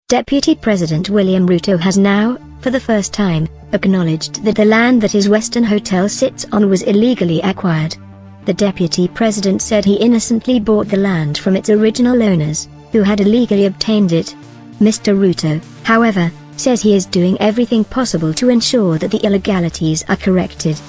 Deputy President William Ruto has now, for the first time, acknowledged that the land that his Weston Hotel sits on was illegally acquired. The Deputy President said he innocently bought the land from its original owners, who had illegally obtained it. Mr. Ruto, however, says he is doing everything possible to ensure that the illegalities are corrected.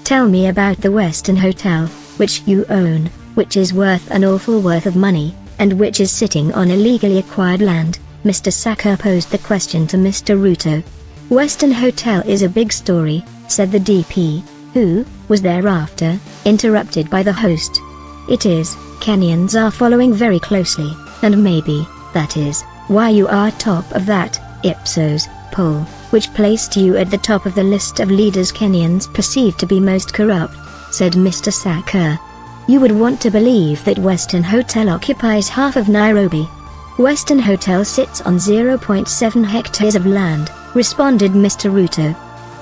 Tell me about the Weston Hotel, which you own, which is worth an awful worth of money, and which is sitting on illegally acquired land. Mr. Sacker posed the question to Mr. Ruto. Weston Hotel is a big story, said the DP, who was thereafter interrupted by the host. It is, Kenyans are following very closely, and maybe that is why you are top of that Ipsos poll, which placed you at the top of the list of leaders Kenyans perceive to be most corrupt, said Mr. Sacker. You would want to believe that Weston Hotel occupies half of Nairobi. Weston Hotel sits on 0.7 hectares of land, responded Mr. Ruto.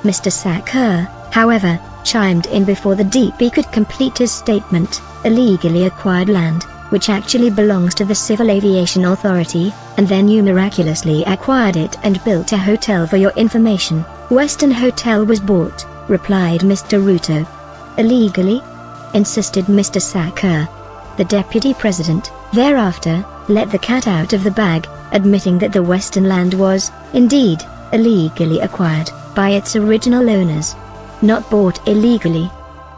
Mr. Sacker, however, chimed in before the DP could complete his statement. Illegally acquired land, which actually belongs to the Civil Aviation Authority, and then you miraculously acquired it and built a hotel. For your information, Weston Hotel was bought, replied Mr. Ruto. Illegally? Insisted Mr. Sacker. The Deputy President, thereafter, let the cat out of the bag, admitting that the Weston land was, indeed, illegally acquired by its original owners. Not bought illegally.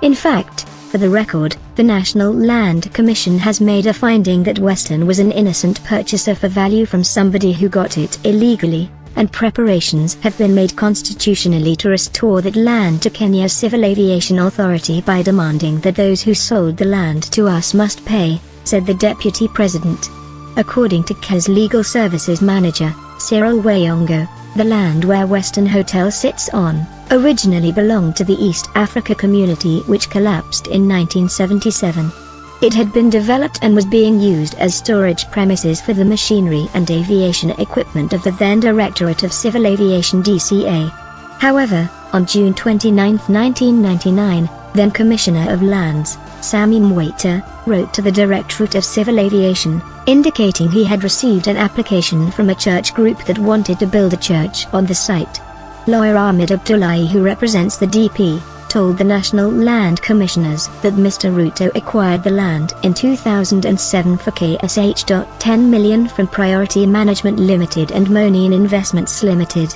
In fact, for the record, the National Land Commission has made a finding that Weston was an innocent purchaser for value from somebody who got it illegally, and preparations have been made constitutionally to restore that land to Kenya's Civil Aviation Authority by demanding that those who sold the land to us must pay, said the Deputy President. According to Kenya's Legal Services Manager, Cyril Wayongo, the land where Weston Hotel sits on, originally belonged to the East Africa community which collapsed in 1977. It had been developed and was being used as storage premises for the machinery and aviation equipment of the then Directorate of Civil Aviation DCA. However, on June 29, 1999, then Commissioner of Lands, Sammy Mwita, wrote to the Directorate of Civil Aviation, indicating he had received an application from a church group that wanted to build a church on the site. Lawyer Ahmed Abdullahi, who represents the DP, told the National Land Commissioners that Mr. Ruto acquired the land in 2007 for KSH.10 million from Priority Management Limited and Monine Investments Limited.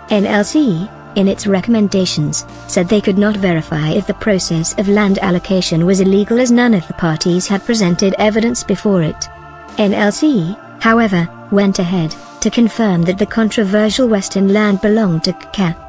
NLC, in its recommendations, said they could not verify if the process of land allocation was illegal as none of the parties had presented evidence before it. NLC, however, went ahead to confirm that the controversial Western land belonged to KK.